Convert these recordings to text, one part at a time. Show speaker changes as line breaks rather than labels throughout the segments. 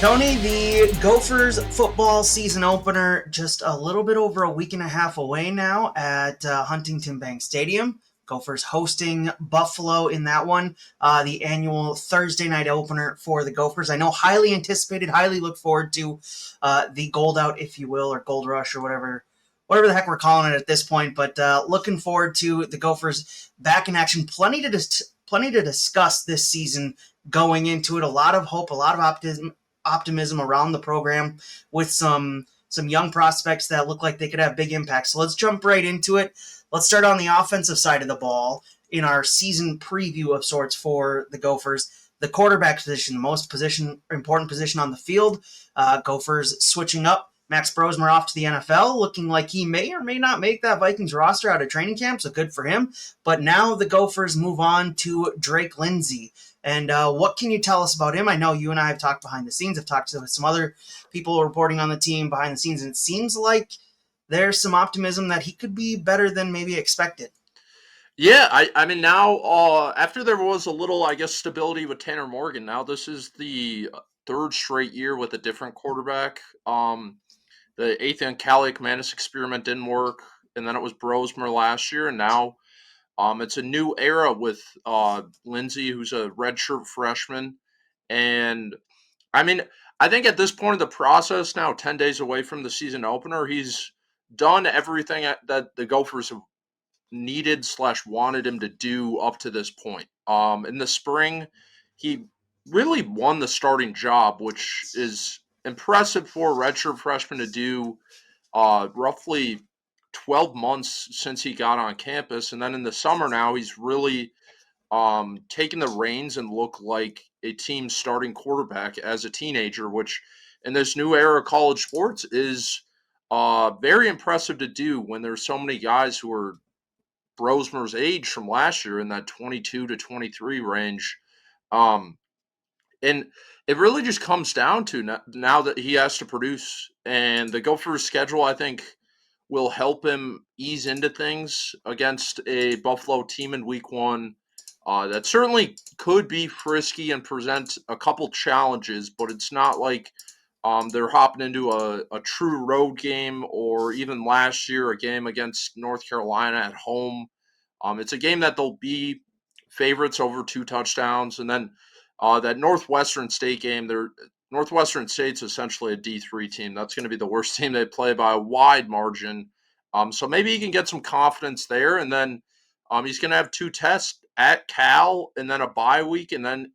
Tony, the Gophers football season opener just a little bit over a week and a half away now at Huntington Bank Stadium. Gophers hosting Buffalo in that one, the annual Thursday night opener for the Gophers. I know highly anticipated, highly look forward to the gold out, if you will, or gold rush or whatever the heck we're calling it at this point. But looking forward to the Gophers back in action. Plenty to discuss this season going into it. A lot of hope, a lot of optimism around the program with some young prospects that look like they could have big impacts. So let's jump right into it. Let's start on the offensive side of the ball in our season preview of sorts for the Gophers. The quarterback position, the most important position on the field. Gophers switching up. Max Brosmer off to the NFL, looking like he may or may not make that Vikings roster out of training camp, so good for him. But now the Gophers move on to Drake Lindsey. And what can you tell us about him? I know you and I have talked behind the scenes. I've talked to some other people reporting on the team behind the scenes, and it seems like there's some optimism that he could be better than maybe expected.
Yeah, I mean now after there was a little stability with Tanner Morgan, now this is the third straight year with a different quarterback. The Ethan Kaliak-Manis experiment didn't work, and then it was Brosmer last year, and now it's a new era with Lindsey, who's a redshirt freshman, and I mean I think at this point of the process, now 10 days away from the season opener, he's done everything that the Gophers have needed/wanted him to do up to this point. In the spring, he really won the starting job, which is impressive for a redshirt freshman to do. Roughly 12 months since he got on campus, and then in the summer now he's really taken the reins and look like a team starting quarterback as a teenager, which in this new era of college sports is very impressive to do when there's so many guys who are Brosmer's age from last year in that 22 to 23 range. Um, and it really just comes down to now that he has to produce, and the Gophers' schedule, I think, will help him ease into things against a Buffalo team in week one. That certainly could be frisky and present a couple challenges, but it's not like they're hopping into a true road game, or even last year, a game against North Carolina at home. It's a game that they'll be favorites over 2 touchdowns. And then that Northwestern State game, Northwestern State's essentially a D3 team. That's going to be the worst team they play by a wide margin. So maybe he can get some confidence there. And then he's going to have 2 tests at Cal and then a bye week. And then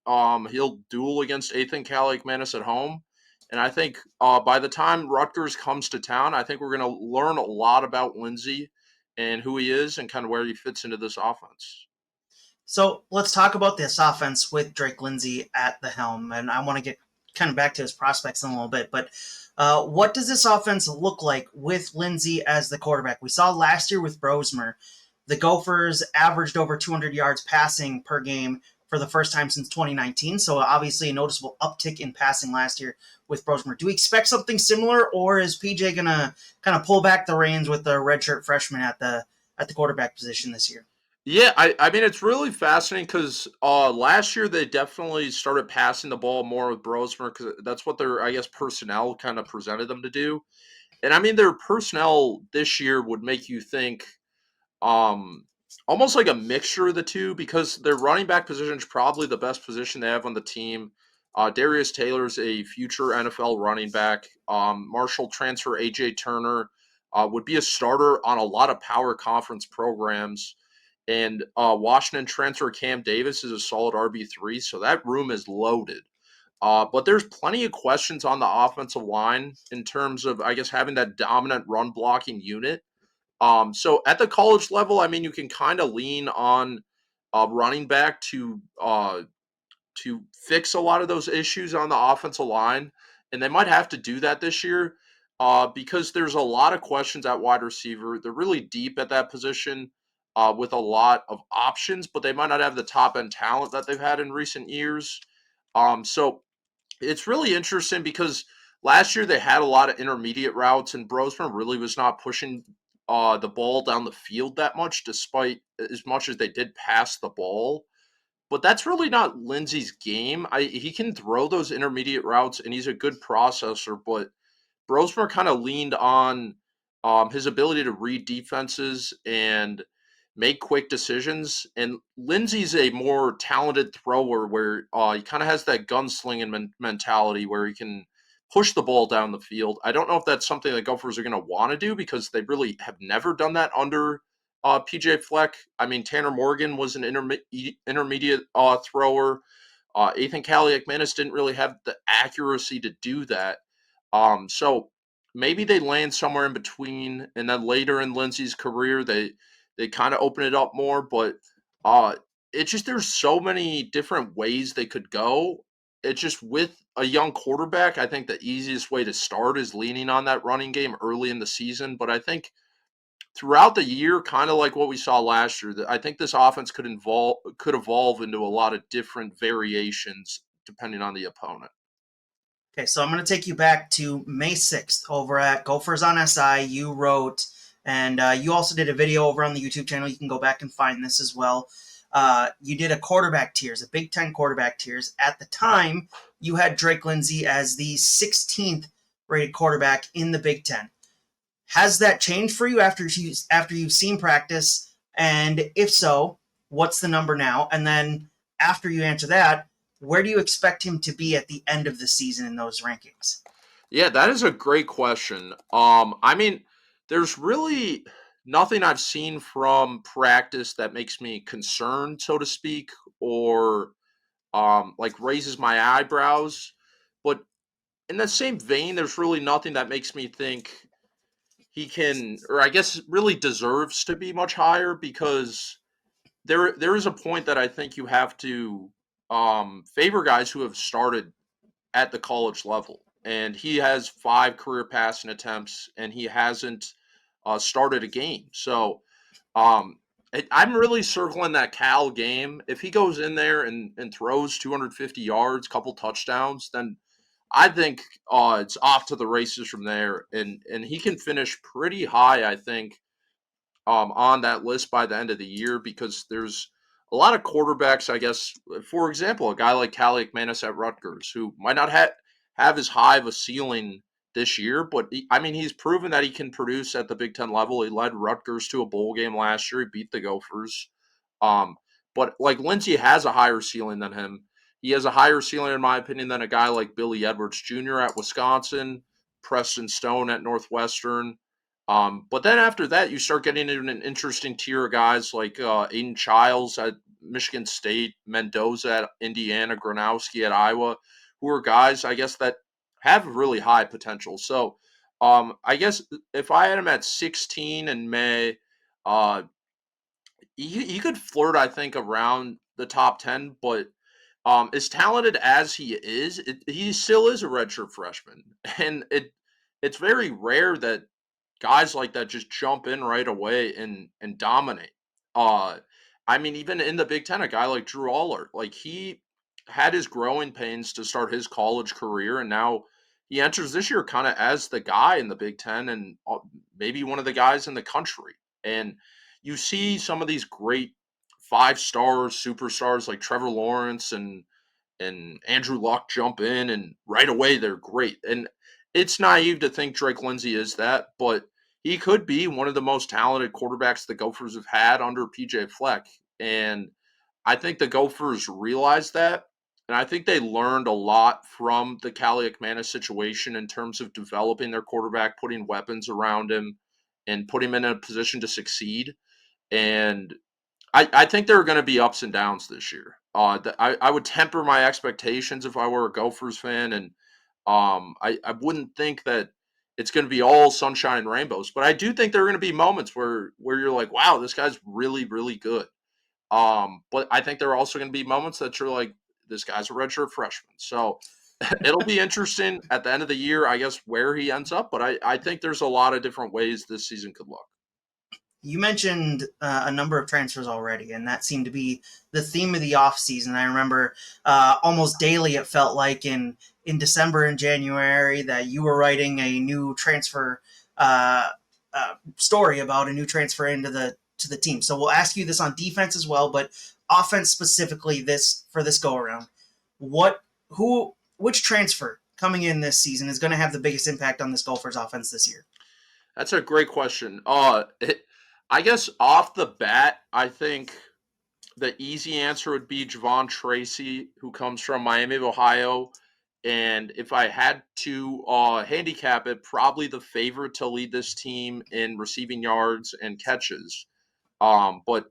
he'll duel against Ethan Kaliak-Manis at home. And I think by the time Rutgers comes to town, I think we're going to learn a lot about Lindsey and who he is and kind of where he fits into this offense.
So let's talk about this offense with Drake Lindsey at the helm. And I want to get kind of back to his prospects in a little bit. But what does this offense look like with Lindsey as the quarterback? We saw last year with Brosmer, the Gophers averaged over 200 yards passing per game for the first time since 2019. So obviously a noticeable uptick in passing last year with Brosmer. Do we expect something similar, or is PJ going to kind of pull back the reins with the redshirt freshman at the quarterback position this year?
Yeah, I mean, it's really fascinating because last year they definitely started passing the ball more with Brosmer because that's what their, personnel kind of presented them to do. And I mean, their personnel this year would make you think um, almost like a mixture of the two because their running back position is probably the best position they have on the team. Darius Taylor's a future NFL running back. Marshall transfer AJ Turner would be a starter on a lot of power conference programs. And Washington transfer Cam Davis is a solid RB3, so that room is loaded. But there's plenty of questions on the offensive line in terms of, having that dominant run blocking unit. So at the college level, I mean, you can kind of lean on running back to fix a lot of those issues on the offensive line, and they might have to do that this year because there's a lot of questions at wide receiver. They're really deep at that position with a lot of options, but they might not have the top end talent that they've had in recent years. So it's really interesting because last year they had a lot of intermediate routes, and Brosman really was not pushing the ball down the field that much, despite as much as they did pass the ball. but that's really not Lindsey's game. He can throw those intermediate routes, and he's a good processor. But Brosmer kind of leaned on his ability to read defenses and make quick decisions. And Lindsey's a more talented thrower where he kind of has that gunslinging mentality where he can push the ball down the field. I don't know if that's something that Gophers are going to want to do because they really have never done that under PJ Fleck. I mean, Tanner Morgan was an intermediate thrower. Ethan Kaliakmanis didn't really have the accuracy to do that. So maybe they land somewhere in between, and then later in Lindsey's career, they kind of open it up more. But uh, it's just there's so many different ways they could go. It's just with a young quarterback, I think the easiest way to start is leaning on that running game early in the season. But I think throughout the year, kind of like what we saw last year, that I think this offense could evolve into a lot of different variations depending on the opponent.
Okay, so I'm going to take you back to May 6th over at Gophers on SI. You wrote, and you also did a video over on the YouTube channel. You can go back and find this as well. You did a quarterback tiers, a Big Ten quarterback tiers. At the time, you had Drake Lindsey as the 16th rated quarterback in the Big Ten. Has that changed for you after you've seen practice? And if so, what's the number now? And then after you answer that, where do you expect him to be at the end of the season in those rankings?
Yeah, that is a great question. I mean, there's really nothing I've seen from practice that makes me concerned, so to speak, or like raises my eyebrows. But in the same vein, there's really nothing that makes me think he can, or I guess really deserves to be much higher because there is a point that I think you have to favor guys who have started at the college level. And he has 5 career passing attempts, and he hasn't started a game. So I'm really circling that Cal game. If he goes in there and throws 250 yards, couple touchdowns, then I think it's off to the races from there. And he can finish pretty high, I think, on that list by the end of the year because there's a lot of quarterbacks, I guess, for example, a guy like Kaliakmanis at Rutgers, who might not have as high of a ceiling this year, but I mean, he's proven that he can produce at the Big Ten level. He led Rutgers to a bowl game last year. He beat the Gophers. Um, but like Lindsey has a higher ceiling than him. He has a higher ceiling, in my opinion, than a guy like Billy Edwards Jr. at Wisconsin, Preston Stone at Northwestern. But then after that, you start getting into an interesting tier of guys like Aiden Childs at Michigan State, Mendoza at Indiana, Gronowski at Iowa, who are guys, I guess, that have really high potential. So I guess if I had him at 16 in May, uh, he could flirt, I think, around the top 10, but as talented as he is, he still is a redshirt freshman. And it's very rare that guys like that just jump in right away and dominate. Uh, I mean, even in the Big Ten, a guy like Drew Aller, like he had his growing pains to start his college career, and now he enters this year kind of as the guy in the Big Ten and maybe one of the guys in the country. And you see some of these great 5 star superstars like Trevor Lawrence and Andrew Luck jump in, and right away they're great. And it's naive to think Drake Lindsey is that, but he could be one of the most talented quarterbacks the Gophers have had under PJ Fleck. And I think the Gophers realized that. And I think they learned a lot from the Kaliakmanis situation in terms of developing their quarterback, putting weapons around him, and put him in a position to succeed. And I think there are going to be ups and downs this year. I would temper my expectations if I were a Gophers fan, and I wouldn't think that it's going to be all sunshine and rainbows. But I do think there are going to be moments where you're like, wow, this guy's really really good. But I think there are also going to be moments that you're like, this guy's a redshirt freshman. So it'll be interesting at the end of the year, I guess, where he ends up. But I think there's a lot of different ways this season could look.
You mentioned a number of transfers already, and that seemed to be the theme of the offseason. I remember almost daily it felt like in December and January that you were writing a new transfer story about a new transfer into the to the team. So we'll ask you this on defense as well, but offense specifically for this go around, which transfer coming in this season is going to have the biggest impact on this Gophers offense this year?
That's a great question. I guess off the bat, I think the easy answer would be Javon Tracy, who comes from Miami of Ohio. And if I had to handicap it, probably the favorite to lead this team in receiving yards and catches. But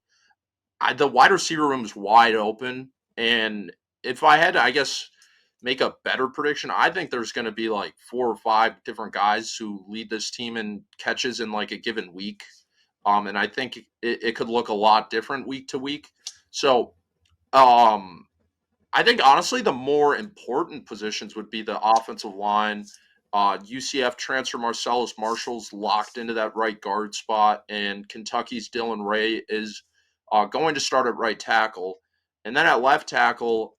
the wide receiver room is wide open. And if I had to, I guess, make a better prediction, I think there's going to be like 4 or 5 different guys who lead this team in catches in like a given week. And I think it could look a lot different week to week. So um, I think honestly the more important positions would be the offensive line. UCF transfer Marcellus Marshall's locked into that right guard spot, and Kentucky's Dylan Ray is going to start at right tackle. And then at left tackle,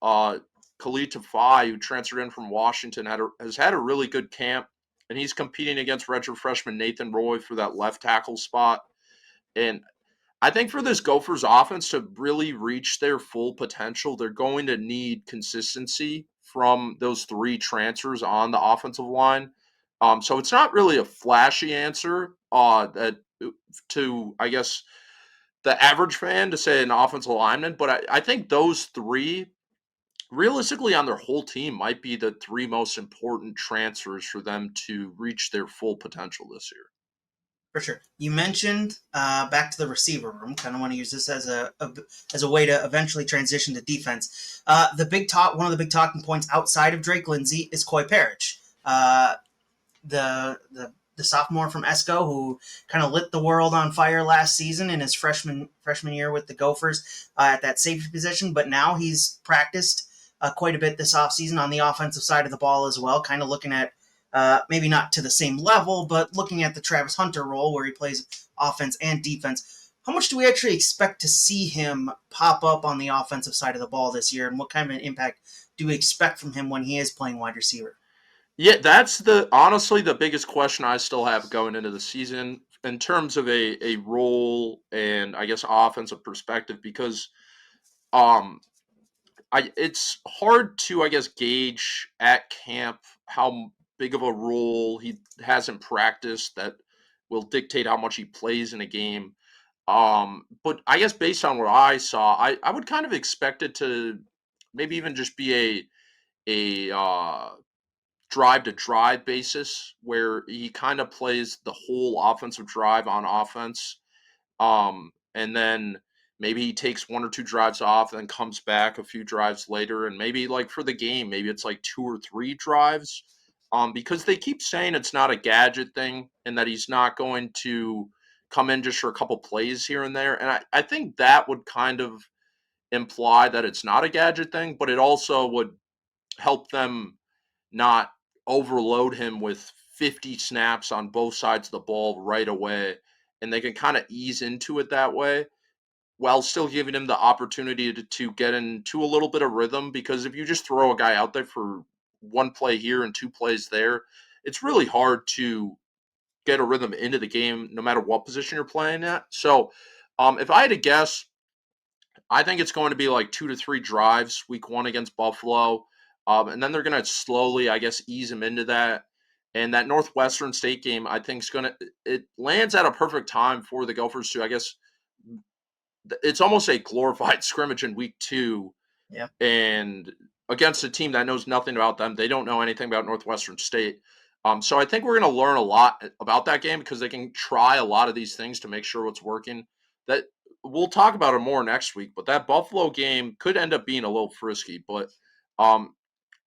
Khalid Tafai, who transferred in from Washington, has had a really good camp, and he's competing against redshirt freshman Nathan Roy for that left tackle spot. And I think for this Gophers offense to really reach their full potential, they're going to need consistency from those 3 transfers on the offensive line. So it's not really a flashy answer that to, I guess, the average fan to say an offensive lineman, but I think those 3 realistically on their whole team might be the 3 most important transfers for them to reach their full potential this year.
For sure. You mentioned back to the receiver room. Kind of want to use this as a way to eventually transition to defense. One of the big talking points outside of Drake Lindsey is Koi Perich, the sophomore from ESCO who kind of lit the world on fire last season in his freshman year with the Gophers at that safety position. But now he's practiced quite a bit this offseason on the offensive side of the ball as well. Kind of looking at maybe not to the same level, but looking at the Travis Hunter role where he plays offense and defense. How much do we actually expect to see him pop up on the offensive side of the ball this year, and what kind of an impact do we expect from him when he is playing wide receiver?
Yeah, that's honestly the biggest question I still have going into the season in terms of a role and I guess offensive perspective because um it's hard to I guess gauge at camp how big of a role he has in practice that will dictate how much he plays in a game. But I guess based on what I saw, I would kind of expect it to maybe even just be a drive to drive basis where he kind of plays the whole offensive drive on offense. And then maybe he takes 1 or 2 drives off and then comes back a few drives later. And maybe like for the game, maybe it's like 2 or 3 drives. Because they keep saying it's not a gadget thing and that he's not going to come in just for a couple plays here and there. And I think that would kind of imply that it's not a gadget thing, but it also would help them not overload him with 50 snaps on both sides of the ball right away. And they can kind of ease into it that way while still giving him the opportunity to get into a little bit of rhythm. Because if you just throw a guy out there for 1 play here and 2 plays there, it's really hard to get a rhythm into the game no matter what position you're playing at. So if I had to guess, I think it's going to be like 2 to 3 drives week 1 against Buffalo. And then they're going to slowly, I guess, ease him into that. And that Northwestern State game, I think, it lands at a perfect time for the Gophers to, I guess, it's almost a glorified scrimmage in week 2.
Yeah.
And against a team that knows nothing about them. They don't know anything about Northwestern State. So I think we're going to learn a lot about that game because they can try a lot of these things to make sure what's working. That we'll talk about it more next week, but that Buffalo game could end up being a little frisky. But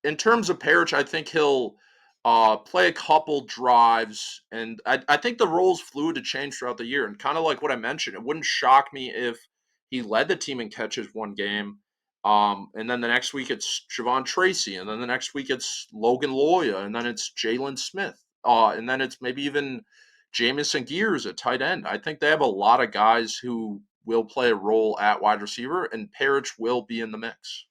in terms of Perich, I think he'll play a couple drives, and I think the role's fluid to change throughout the year. And kind of like what I mentioned, it wouldn't shock me if he led the team in catches 1 game, and then the next week it's Javon Tracy, and then the next week it's Logan Loya, and then it's Jalen Smith, and then it's maybe even Jamison Gears at tight end. I think they have a lot of guys who will play a role at wide receiver, and Perich will be in the mix.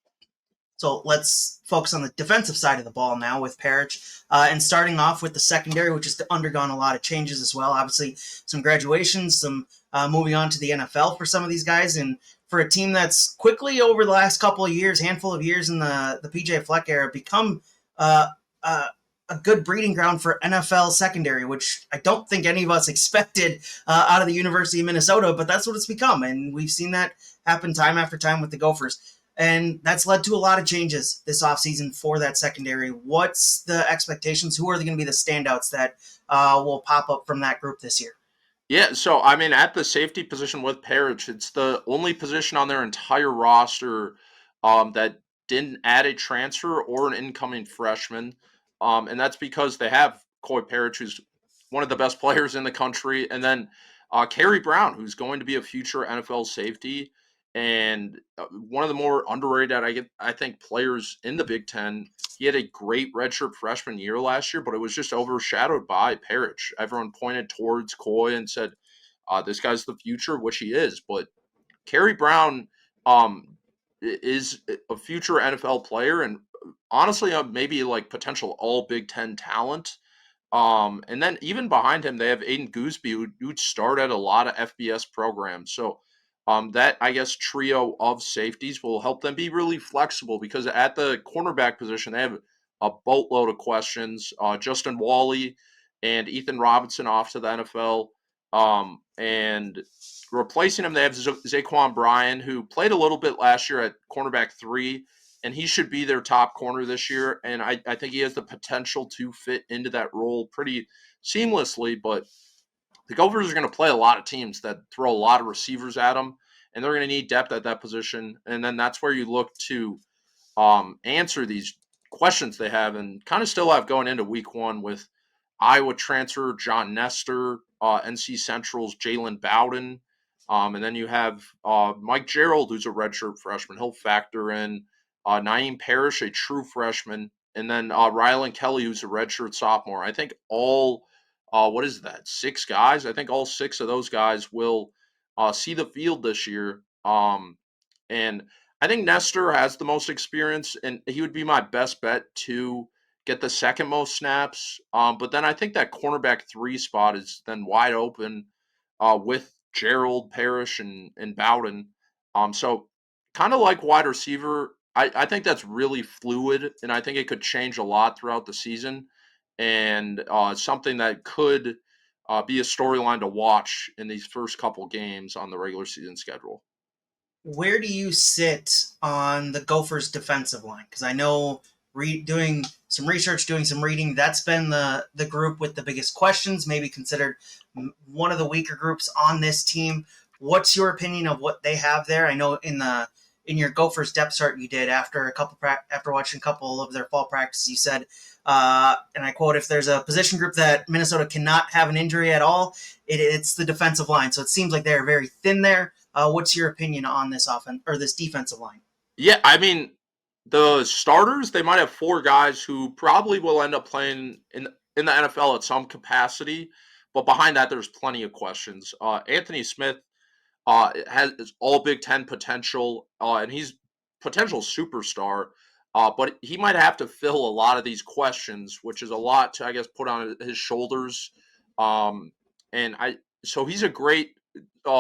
So let's focus on the defensive side of the ball now with Perich. And starting off with the secondary, which has undergone a lot of changes as well. Obviously, some graduations, some moving on to the NFL for some of these guys. And for a team that's quickly over the last couple of years, handful of years in the PJ Fleck era, become uh, uh, a good breeding ground for NFL secondary, which I don't think any of us expected out of the University of Minnesota, but that's what it's become. And we've seen that happen time after time with the Gophers. And that's led to a lot of changes this offseason for that secondary. What's the expectations? Who are going to be the standouts that will pop up from that group this year?
Yeah, so I mean, at the safety position with Perich, it's the only position on their entire roster that didn't add a transfer or an incoming freshman, and that's because they have Koi Perich, who's one of the best players in the country, and then Kerry Brown, who's going to be a future NFL safety and one of the more underrated, I think, players in the Big Ten. He had a great redshirt freshman year last year, but it was just overshadowed by Perich. Everyone pointed towards Koi and said, "This guy's the future," which he is. But Kerry Brown is a future NFL player, and honestly, maybe like potential All Big Ten talent. And then even behind him, they have Aiden Gooseby, who'd start at a lot of FBS programs. So that, I guess, trio of safeties will help them be really flexible because at the cornerback position, they have a boatload of questions. Justin Wally and Ethan Robinson off to the NFL. And replacing him, they have Zaquan Bryan, who played a little bit last year at cornerback 3, and he should be their top corner this year. And I think he has the potential to fit into that role pretty seamlessly. But the Gophers are going to play a lot of teams that throw a lot of receivers at them, and they're going to need depth at that position. And then that's where you look to answer these questions they have and kind of still have going into week one with Iowa transfer John Nestor, NC Central's Jalen Bowden. And then you have Mike Gerald, who's a redshirt freshman. He'll factor in Naeem Parrish, a true freshman, and then Rylan Kelly, who's a redshirt sophomore. I think all, what is that, 6 guys? I think all 6 of those guys will see the field this year. And I think Nestor has the most experience, and he would be my best bet to get the second most snaps. But then I think that cornerback 3 spot is then wide open with Gerald, Parrish, and Bowden. So kind of like wide receiver, I think that's really fluid, and I think it could change a lot throughout the season, and something that could be a storyline to watch in these first couple games on the regular season schedule.
Where do you sit on the Gophers' defensive line? Because I know doing some research, doing some reading, that's been the group with the biggest questions, maybe considered one of the weaker groups on this team. What's your opinion of what they have there? I know in your Gophers depth chart you did after after watching a couple of their fall practices, you said, and I quote, "If there's a position group that Minnesota cannot have an injury at all, it's the defensive line." So it seems like they're very thin there. What's your opinion on this offense or this defensive line?
Yeah, I mean, the starters, they might have 4 guys who probably will end up playing in the NFL at some capacity, but behind that, there's plenty of questions. Anthony Smith has all Big Ten potential, and he's potential superstar. But he might have to fill a lot of these questions, which is a lot to, I guess, put on his shoulders. Um, and so he's a great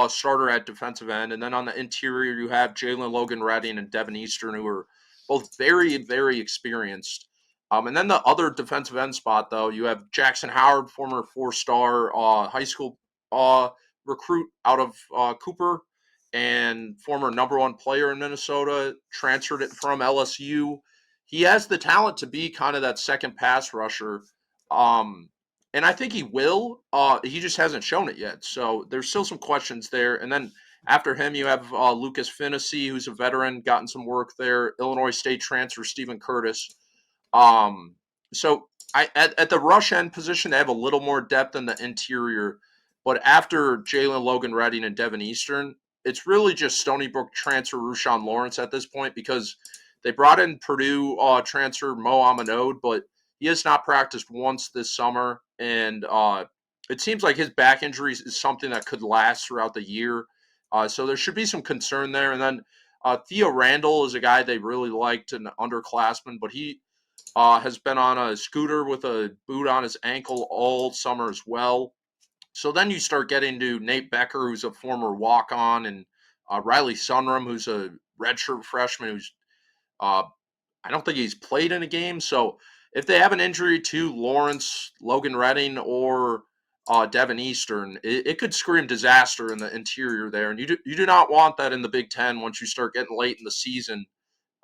starter at defensive end, and then on the interior you have Jalen Logan Redding and Devin Eastern, who are both very, very experienced. And then the other defensive end spot, though, you have Jackson Howard, former 4-star high school recruit out of Cooper and former number 1 player in Minnesota, transferred it from LSU. He has the talent to be kind of that second pass rusher. And I think he will. He just hasn't shown it yet. So there's still some questions there. And then after him, you have Lucas Finnessy, who's a veteran, gotten some work there. Illinois State transfer Stephen Curtis. So at the rush end position, they have a little more depth in the interior. But after Jalen Logan Redding and Devin Eastern, it's really just Stony Brook transfer Rushawn Lawrence at this point because they brought in Purdue transfer Mo Amanode, but he has not practiced once this summer. And it seems like his back injury is something that could last throughout the year. So there should be some concern there. And then Theo Randall is a guy they really liked, an underclassman, but he has been on a scooter with a boot on his ankle all summer as well. So then you start getting to Nate Becker, who's a former walk-on, and Riley Sunrum, who's a redshirt freshman, who's uh, I don't think he's played in a game. So if they have an injury to Lawrence, Logan Redding, or Devin Eastern, it could scream disaster in the interior there. And you do not want that in the Big Ten once you start getting late in the season,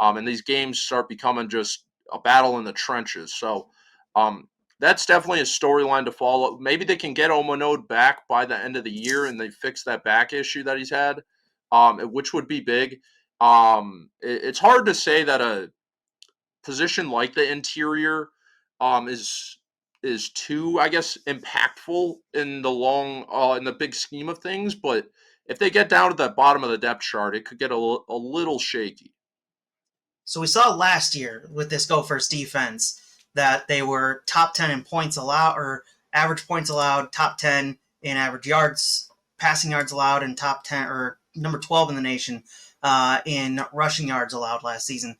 and these games start becoming just a battle in the trenches. So um, that's definitely a storyline to follow. Maybe they can get Omanode back by the end of the year and they fix that back issue that he's had, which would be big. It's hard to say that a position like the interior um, is is too, I guess, impactful in the in the big scheme of things. But if they get down to the bottom of the depth chart, it could get a little shaky.
So we saw last year with this Gophers defense that they were top 10 in points allowed, or average points allowed, top 10 in average yards, passing yards allowed, and top 10 or number 12 in the nation in rushing yards allowed last season.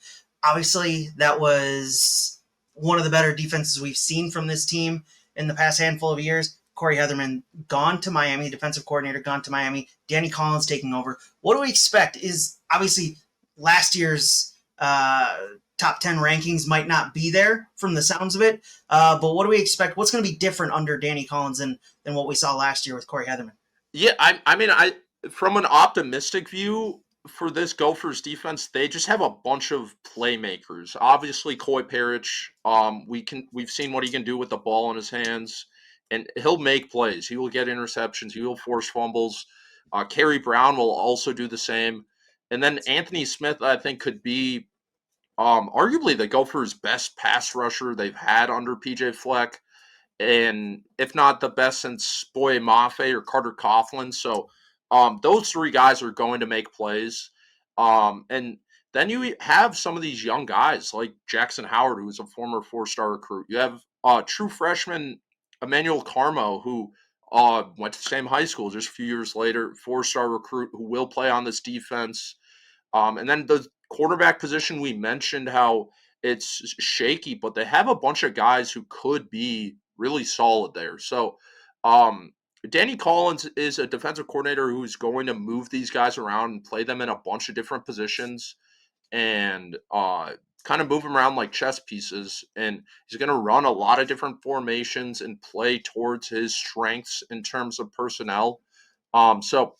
Obviously, that was one of the better defenses we've seen from this team in the past handful of years. Corey Heatherman gone to Miami, defensive coordinator gone to Miami. Danny Collins taking over. What do we expect? Is obviously last year's top 10 rankings might not be there from the sounds of it. But what do we expect? What's going to be different under Danny Collins than what we saw last year with Corey Heatherman?
Yeah, I mean, I from an optimistic view for this Gophers defense, they just have a bunch of playmakers. Obviously, Koi Perich, we've seen what he can do with the ball in his hands, and he'll make plays. He will get interceptions. He will force fumbles. Kerry Brown will also do the same, and then Anthony Smith, I think, could be arguably the Gophers' best pass rusher they've had under PJ Fleck, and if not the best since Boye Mafe or Carter Coughlin. So those three guys are going to make plays. And then you have some of these young guys like Jackson Howard, who was a former four-star recruit. You have true freshman Emmanuel Carmo, who went to the same high school just a few years later, four-star recruit who will play on this defense. And then the quarterback position, we mentioned how it's shaky, but they have a bunch of guys who could be really solid there. So, um, Danny Collins is a defensive coordinator who's going to move these guys around and play them in a bunch of different positions and kind of move them around like chess pieces. And he's going to run a lot of different formations and play towards his strengths in terms of personnel. So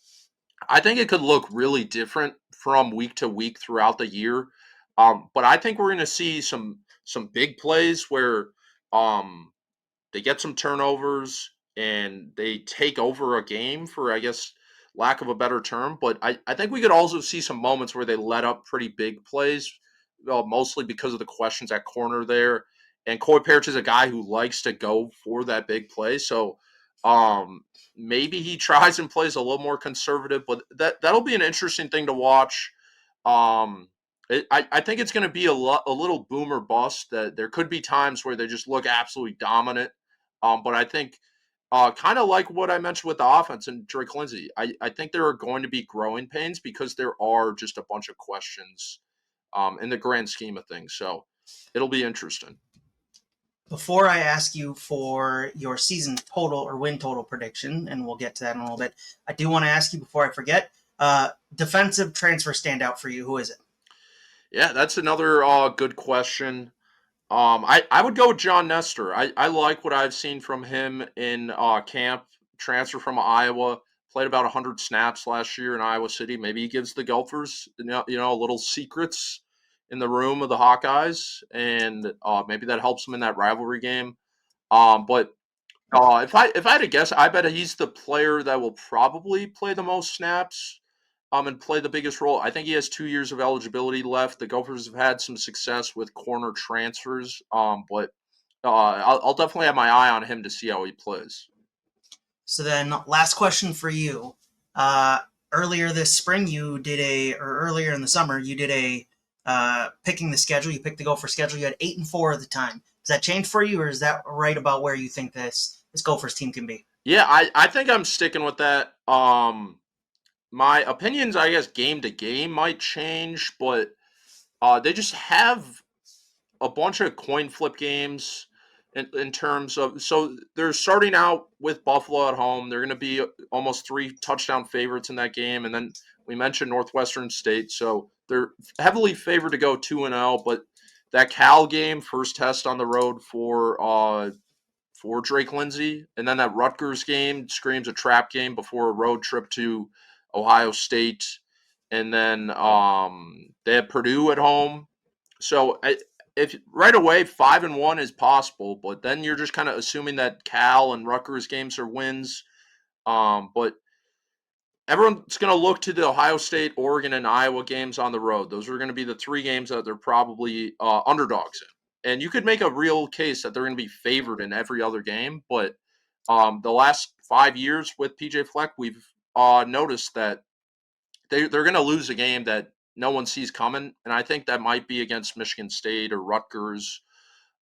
I think it could look really different from week to week throughout the year. But I think we're going to see some big plays where um, they get some turnovers and they take over a game for, I guess, lack of a better term. But I think we could also see some moments where they let up pretty big plays, mostly because of the questions at corner there. And Koi Perich is a guy who likes to go for that big play. So um, maybe he tries and plays a little more conservative, but that'll be an interesting thing to watch. Um, I think it's going to be a little boom or bust. That there could be times where they just look absolutely dominant, but I think kind of like what I mentioned with the offense and Drake Lindsey, I think there are going to be growing pains because there are just a bunch of questions in the grand scheme of things. So it'll be interesting.
Before I ask you for your season total or win total prediction, and we'll get to that in a little bit, I do want to ask you before I forget, defensive transfer standout for you. Who is it?
Yeah, that's another good question. I would go with John Nestor. I like what I've seen from him in camp. Transfer from Iowa, played about 100 snaps last year in Iowa City. Maybe he gives the Gophers, little secrets in the room of the Hawkeyes, and maybe that helps them in that rivalry game. But if I had to guess, I bet he's the player that will probably play the most snaps and play the biggest role. I think he has 2 years of eligibility left. The Gophers have had some success with corner transfers, but I'll definitely have my eye on him to see how he plays.
So then, last question for you. Earlier this spring, or earlier in the summer, you did a picking the schedule. You picked the Gopher schedule. You had 8-4 at the time. Does that change for you, or is that right about where you think this Gophers team can be?
Yeah, I think I'm sticking with that. My opinions, I guess, game to game might change, but they just have a bunch of coin flip games in terms of, so they're starting out with Buffalo at home. They're going to be almost 3 touchdown favorites in that game, and then we mentioned Northwestern State, so they're heavily favored to go 2-0. But that Cal game, first test on the road for Drake Lindsey, and then that Rutgers game screams a trap game before a road trip to Ohio State, and then they have Purdue at home. So if right away 5-1 is possible, but then you're just kind of assuming that Cal and Rutgers games are wins. But everyone's going to look to the Ohio State, Oregon, and Iowa games on the road. Those are going to be the 3 games that they're probably underdogs in. And you could make a real case that they're going to be favored in every other game. But the last 5 years with PJ Fleck, we've noticed that they're going to lose a game that no one sees coming. And I think that might be against Michigan State or Rutgers,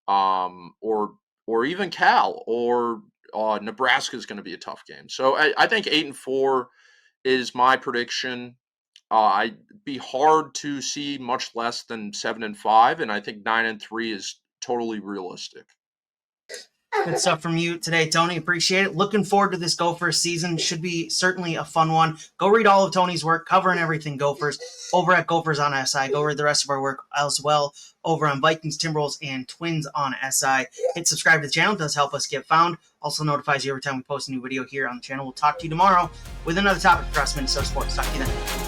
or even Cal, or Nebraska is going to be a tough game. So I think 8-4 is my prediction. I'd be hard to see much less than 7-5, and I think 9-3 is totally realistic.
Good stuff from you today, Tony. Appreciate it. Looking forward to this Gophers season. Should be certainly a fun one. Go read all of Tony's work covering everything Gophers over at Gophers on SI. Go read the rest of our work as well over on Vikings, Timberwolves, and Twins on SI. Hit subscribe to the channel. It does help us get found. Also notifies you every time we post a new video here on the channel. We'll talk to you tomorrow with another topic across Minnesota sports. Talk to you then.